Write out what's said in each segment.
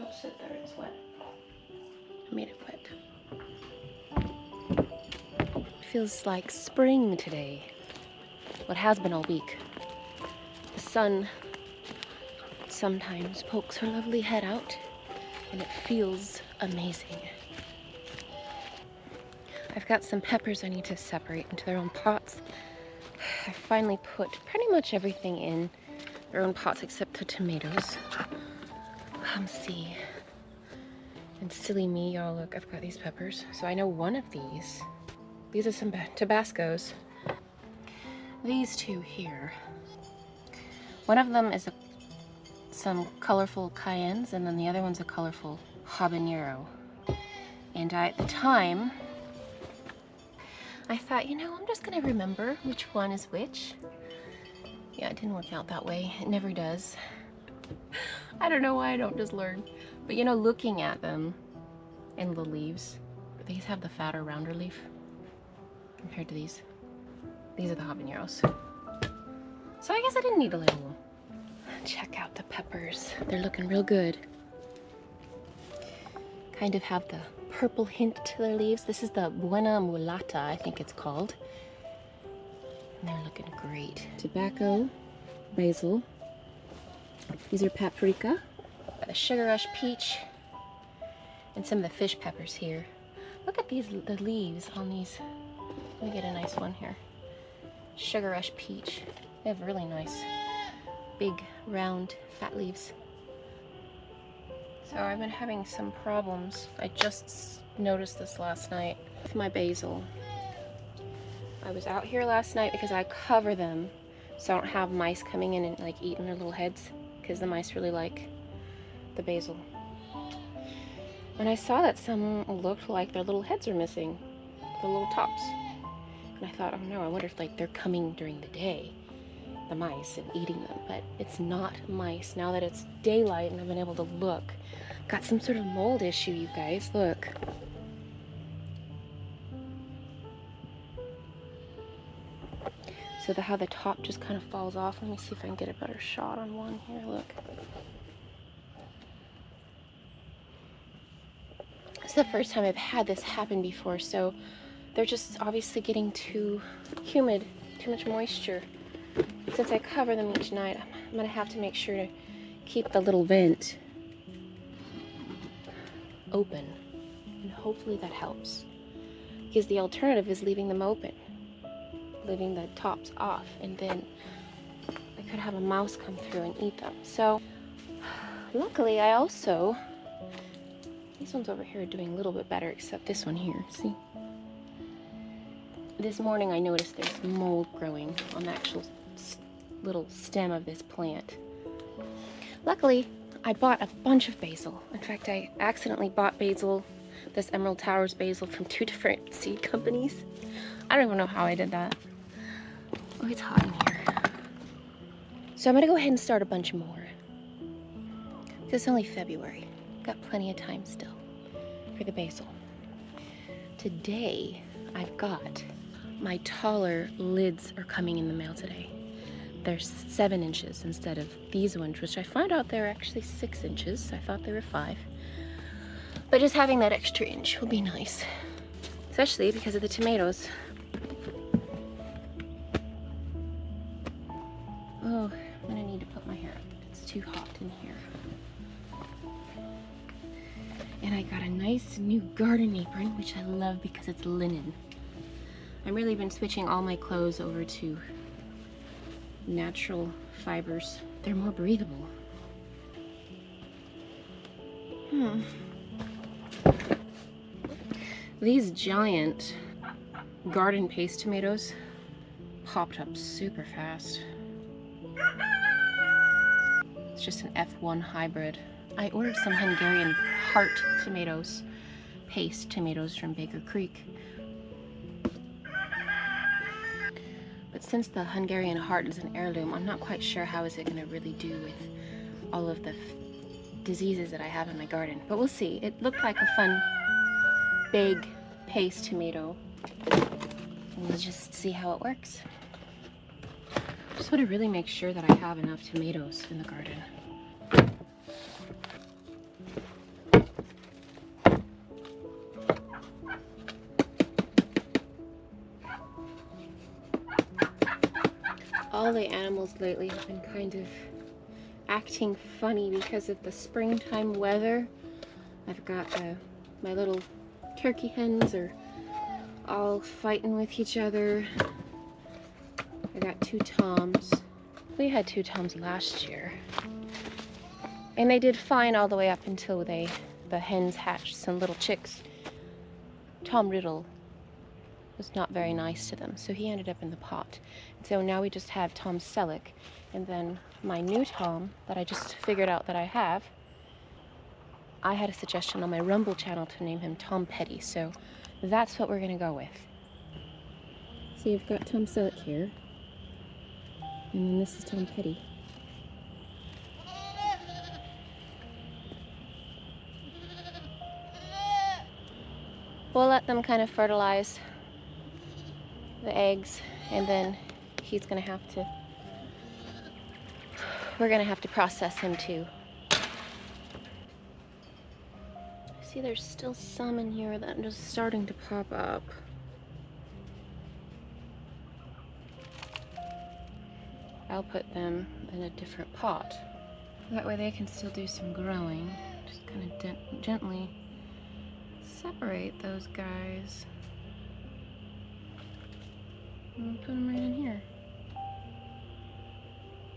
Don't sit there, it's wet. I made it wet. It feels like spring today. What has been all week. The sun sometimes pokes her lovely head out, and it feels amazing. I've got some peppers I need to separate into their own pots. I finally put pretty much everything in their own pots except the tomatoes. Come see. And silly me, y'all, look, I've got these peppers. So I know one of these are some Tabascos. These two here. One of them is some colorful cayennes, and then the other one's a colorful habanero. And at the time, I thought, you know, I'm just gonna remember which one is which. Yeah, it didn't work out that way. It never does. I don't know why I don't just learn. But you know, looking at them and the leaves, these have the fatter, rounder leaf compared to these. These are the habaneros. So I guess I didn't need a little. Check out the peppers. They're looking real good. Kind of have the purple hint to their leaves. This is the Buena Mulata, I think it's called. And they're looking great. Tobacco, basil. These are paprika. The Sugar Rush peach. And some of the fish peppers here. Look at the leaves on these. Let me get a nice one here. Sugar Rush peach. They have really nice, big, round, fat leaves. So I've been having some problems. I just noticed this last night with my basil. I was out here last night because I cover them so I don't have mice coming in and like eating their little heads, because the mice really like the basil. And I saw that some looked like their little heads are missing, the little tops. And I thought, oh no, I wonder if like they're coming during the day, the mice, and eating them. But it's not mice. Now that it's daylight and I've been able to look, got some sort of mold issue, you guys. Look. So how the top just kind of falls off. Let me see if I can get a better shot on one here. Look. It's the first time I've had this happen before, so they're just obviously getting too humid, too much moisture. Since I cover them each night, I'm gonna have to make sure to keep the little vent open, and hopefully that helps, because the alternative is leaving them open, leaving the tops off, and then I could have a mouse come through and eat them. So luckily I also, these ones over here are doing a little bit better, except this one here, see? This morning I noticed there's mold growing on the actual little stem of this plant. Luckily, I bought a bunch of basil. In fact, I accidentally bought basil, this Emerald Towers basil, from 2 different seed companies. I don't even know how I did that. Oh, it's hot in here. So I'm gonna go ahead and start a bunch more. It's only February. Got plenty of time still for the basil. Today, I've got my taller lids are coming in the mail today. They're 7 inches instead of these ones, which I found out they're actually 6 inches. I thought they were 5. But just having that extra inch will be nice, especially because of the tomatoes. Oh, I'm gonna need to put my hair up. It's too hot in here. And I got a nice new garden apron, which I love because it's linen. I've really been switching all my clothes over to natural fibers. They're more breathable. These giant garden paste tomatoes popped up super fast. It's just an F1 hybrid. I ordered some Hungarian heart tomatoes, paste tomatoes from Baker Creek. But since the Hungarian heart is an heirloom, I'm not quite sure how is it going to really do with all of the diseases that I have in my garden. But we'll see. It looked like a fun, big paste tomato. And we'll just see how it works. Just want to really make sure that I have enough tomatoes in the garden. All the animals lately have been kind of acting funny because of the springtime weather. I've got my little turkey hens are all fighting with each other. I got 2 toms. We had 2 toms last year. And they did fine all the way up until the hens hatched some little chicks. Tom Riddle was not very nice to them, so he ended up in the pot. So now we just have Tom Selleck, and then my new Tom that I just figured out that I have, I had a suggestion on my Rumble channel to name him Tom Petty, so that's what we're gonna go with. So you've got Tom Selleck here, and then this is Tom Petty. We'll let them kind of fertilize the eggs, and then we're gonna have to process him too. See, there's still some in here that are just starting to pop up. I'll put them in a different pot. That way they can still do some growing. Just kind of gently separate those guys. And put them right in here.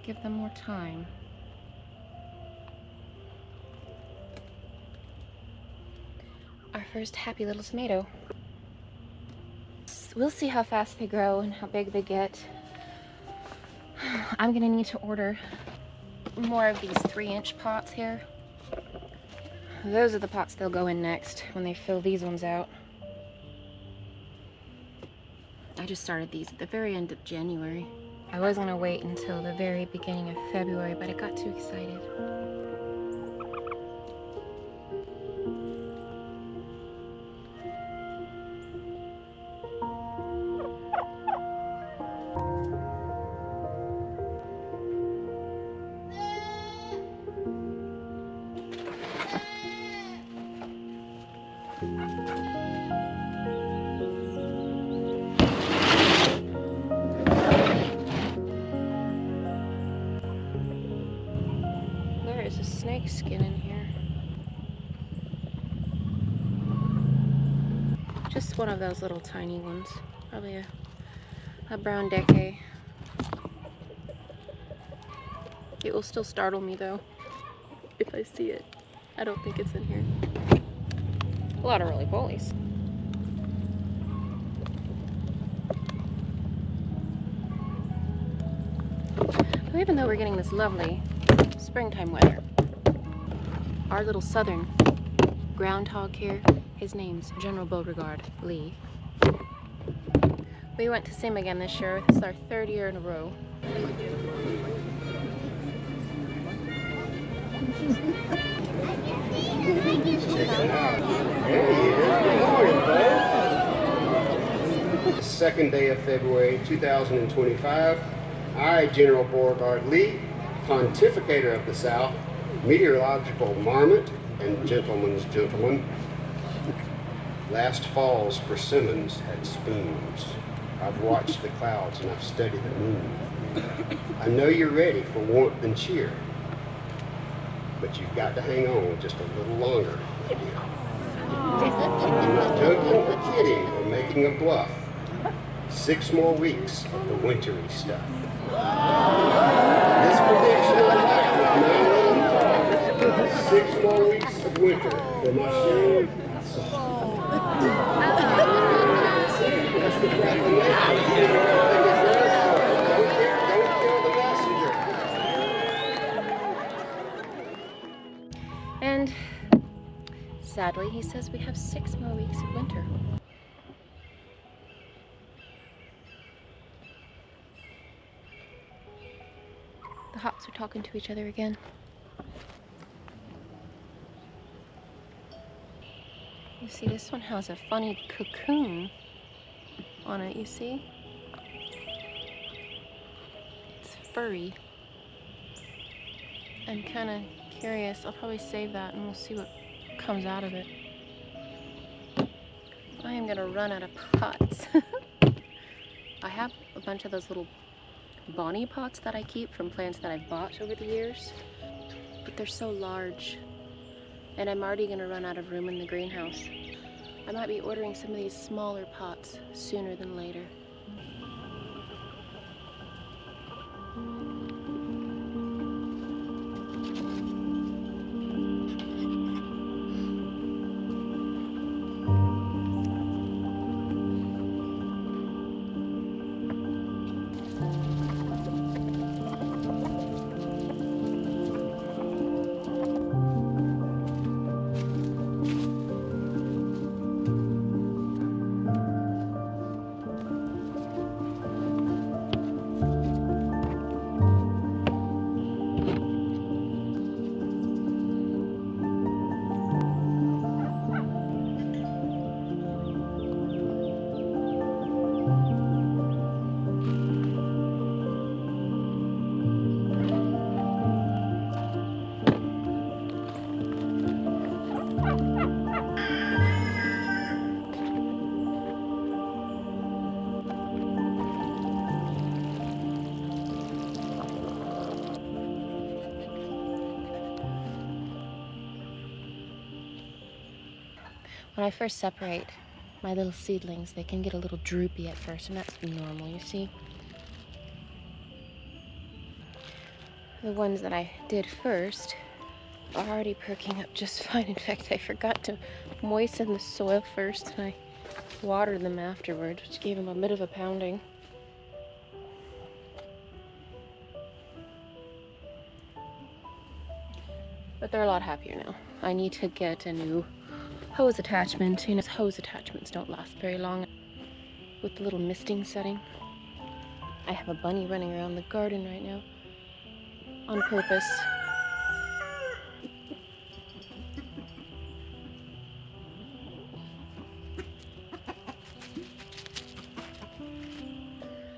Give them more time. Our first happy little tomato. We'll see how fast they grow and how big they get. I'm gonna need to order more of these 3-inch pots here. Those are the pots they'll go in next when they fill these ones out. I just started these at the very end of January. I was gonna wait until the very beginning of February, but I got too excited. There is a snake skin in here. Just one of those little tiny ones. Probably a brown decay. It will still startle me though if I see it. I don't think it's in here. A lot of roly-polies. But even though we're getting this lovely springtime weather, our little southern groundhog here, his name's General Beauregard Lee. We went to see him again this year. This is our 3rd year in a row. Second day of February 2025, I, General Beauregard Lee, Pontificator of the South, meteorological marmot and gentleman's gentleman. Last fall's persimmons had spoons. I've watched the clouds and I've studied the moon. I know you're ready for warmth and cheer, but you've got to hang on just a little longer, my dear. I'm not joking or kidding or making a bluff. 6 more weeks of the wintry stuff. This prediction of life with my 6 more weeks of winter for my shame. That's the proclamation. Don't kill the messenger. And sadly, he says we have 6 more weeks of winter. The hops are talking to each other again. You see, this one has a funny cocoon on it, you see? It's furry. I'm kind of curious. I'll probably save that and we'll see what comes out of it. I am gonna run out of pots. I have a bunch of those little Bonnie pots that I keep from plants that I've bought over the years, but they're so large, and I'm already gonna run out of room in the greenhouse. I might be ordering some of these smaller pots sooner than later. When I first separate my little seedlings, they can get a little droopy at first, and that's normal, you see. The ones that I did first are already perking up just fine. In fact, I forgot to moisten the soil first, and I watered them afterward, which gave them a bit of a pounding. But they're a lot happier now. I need to get a new hose attachment. You know, hose attachments don't last very long with the little misting setting. I have a bunny running around the garden right now on purpose.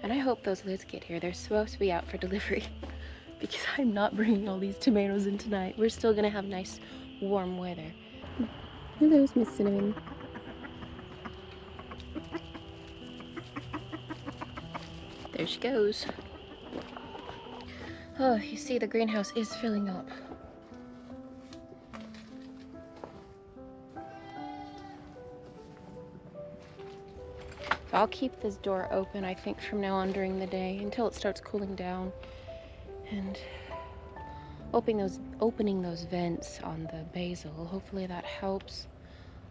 And I hope those lids get here. They're supposed to be out for delivery because I'm not bringing all these tomatoes in tonight. We're still gonna have nice warm weather. Hello, Miss Cinnamon. There she goes. Oh, you see, the greenhouse is filling up. So I'll keep this door open, I think, from now on during the day until it starts cooling down. And opening those vents on the basil, hopefully that helps.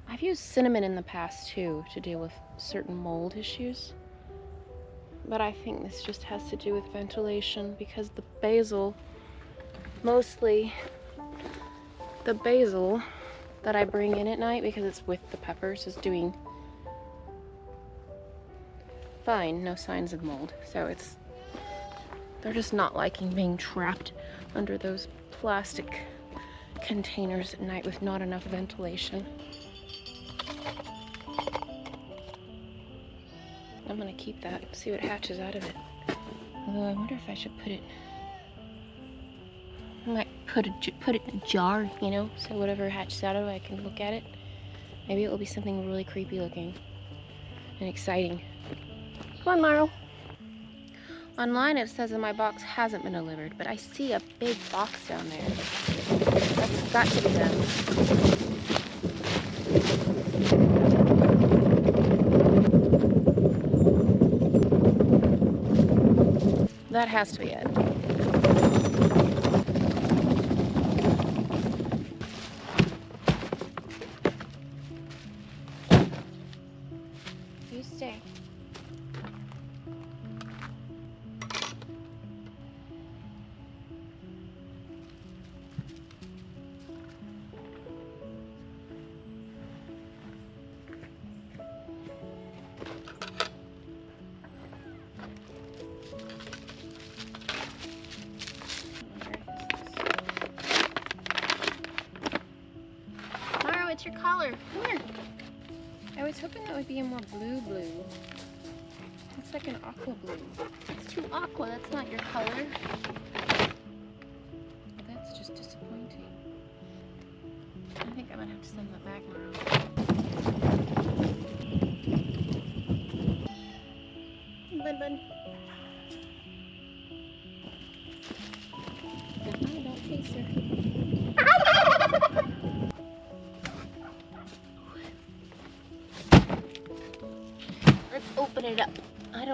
I've used cinnamon in the past too to deal with certain mold issues, but I think this just has to do with ventilation because the basil, mostly the basil that I bring in at night because it's with the peppers, is doing fine, no signs of mold. So they're just not liking being trapped under those plastic containers at night with not enough ventilation. I'm gonna keep that, see what hatches out of it. Although I wonder if I should put it, I might put it in a jar, you know, so whatever hatches out of it, I can look at it. Maybe it will be something really creepy looking and exciting. Come on, Marl. Online it says that my box hasn't been delivered, but I see a big box down there. That's got to be them. That has to be it. You stay. It's your collar. Come here. I was hoping that would be a more blue. It's like an aqua blue. It's too aqua. That's not your color. That's just disappointing. I think I'm gonna have to send that back now. Bud.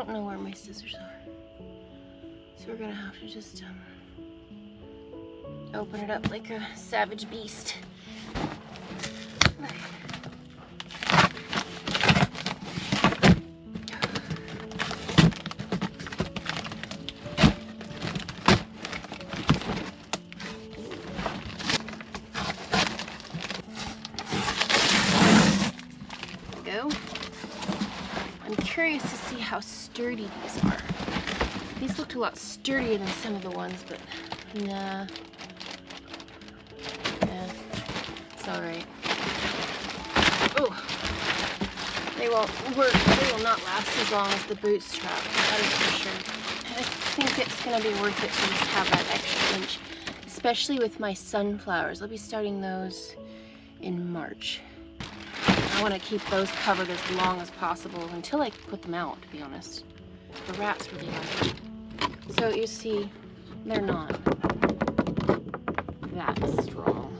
don't know where my scissors are. So we're gonna have to just open it up like a savage beast. I'm curious to see how sturdy these are. These looked a lot sturdier than some of the ones, but nah. Yeah, it's alright. Oh, they will not last as long as the bootstrap, that is for sure. I think it's gonna be worth it to just have that extra inch, especially with my sunflowers. I'll be starting those in March. I want to keep those covered as long as possible until I put them out, to be honest. The rats really like it. So you see, they're not that strong.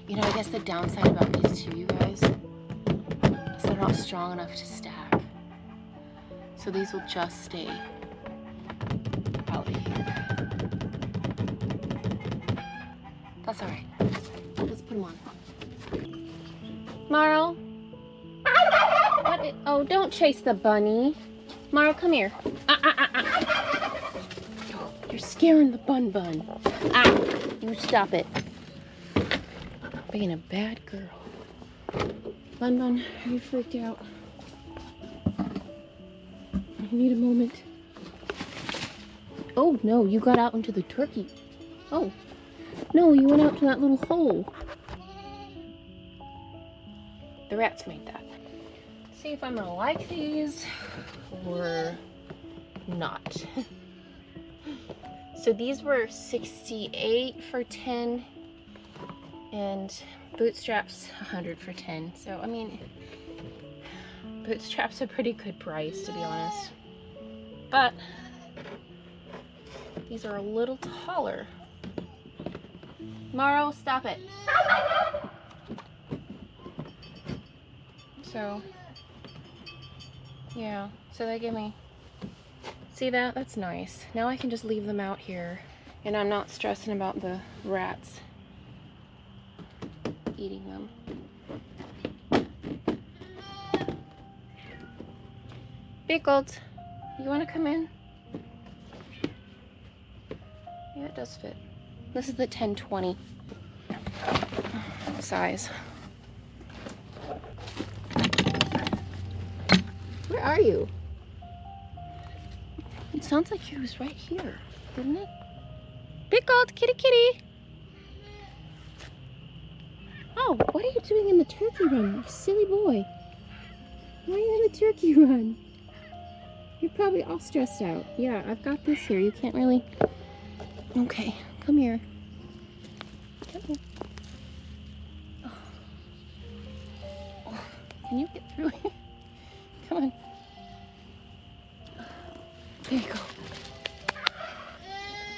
You know, I guess the downside about these two, you guys, is they're not strong enough to stack. So these will just stay out here. That's alright. Let's put them on. Marl? Oh, don't chase the bunny. Marl, come here. Oh, you're scaring the bun. You stop it. Being a bad girl. Bun, are you freaked out? You need a moment. Oh, no, you got out into the turkey. Oh, no, you went out to that little hole. The rats made that. See if I'm gonna like these or not. So these were 68 for 10 and bootstraps 100 for 10. So I mean, bootstraps a pretty good price, to be honest. But these are a little taller. Marl, stop it. So, yeah, so they give me, see that? That's nice. Now I can just leave them out here and I'm not stressing about the rats eating them. Pickled, you want to come in? Yeah, it does fit. This is the 1020 size. Where are you? It sounds like he was right here, didn't it? Pickled, kitty. Oh, what are you doing in the turkey run, you silly boy? Why are you in the turkey run? You're probably all stressed out. Yeah, I've got this here. You can't really... Okay, come here. Come here. Oh. Can you get through it? Come on. There you go.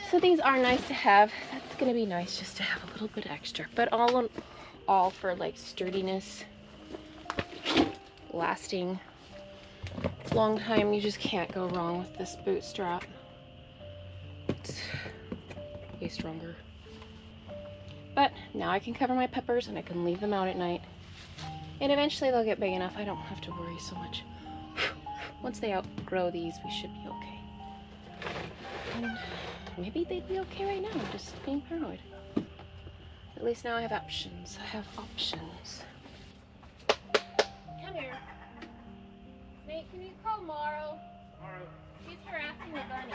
So these are nice to have. That's gonna be nice just to have a little bit extra. But all for like sturdiness, lasting long time. You just can't go wrong with this bootstrap. It's way stronger. But now I can cover my peppers and I can leave them out at night. And eventually they'll get big enough. I don't have to worry so much. Once they outgrow these, we should be okay. And maybe they'd be okay right now. I'm just being paranoid. At least now I have options. I have options. Come here. Nate, can you call Marl? Marl. She's harassing the bunny.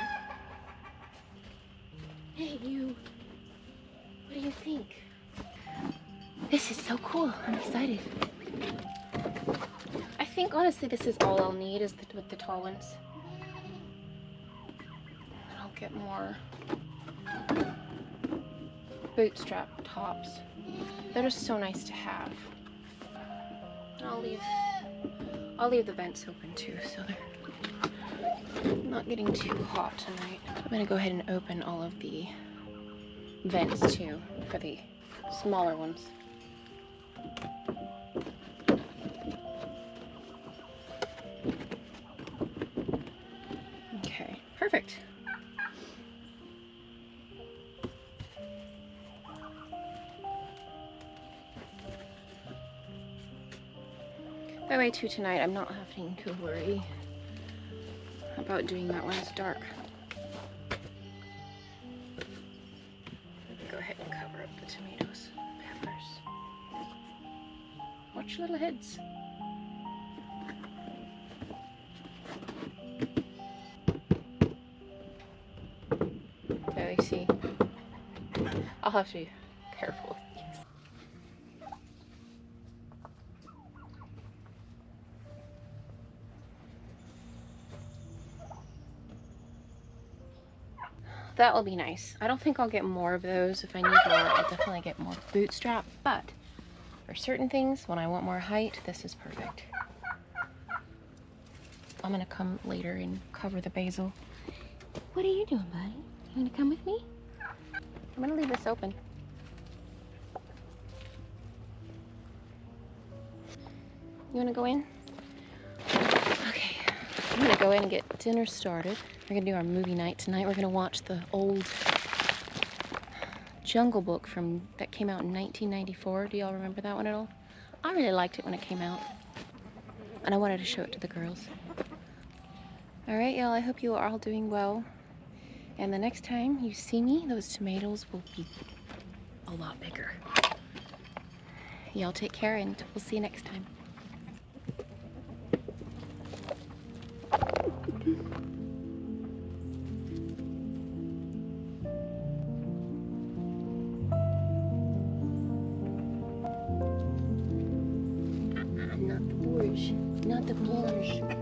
Hey, you. What do you think? This is so cool. I'm excited. I think honestly this is all I'll need is with the tall ones. And I'll get more bootstrap tops. They're just so nice to have. And I'll leave the vents open too, so they're not getting too hot tonight. I'm gonna go ahead and open all of the vents too for the smaller ones. That way too tonight I'm not having to worry about doing that when it's dark. Go ahead and cover up the tomatoes, peppers. Watch your little heads. There you see. I'll have to be careful with these. That will be nice. I don't think I'll get more of those. If I need more, I'll definitely get more bootstrap, but for certain things, when I want more height, this is perfect. I'm gonna come later and cover the basil. What are you doing, buddy? You wanna come with me? I'm gonna leave this open. You wanna go in? Okay, I'm gonna go in and get dinner started. We're gonna do our movie night tonight. We're gonna watch the old Jungle Book that came out in 1994. Do y'all remember that one at all? I really liked it when it came out, and I wanted to show it to the girls. All right, y'all, I hope you are all doing well. And the next time you see me, those tomatoes will be a lot bigger. Y'all take care, and we'll see you next time. Not the bourge. Not the bourge.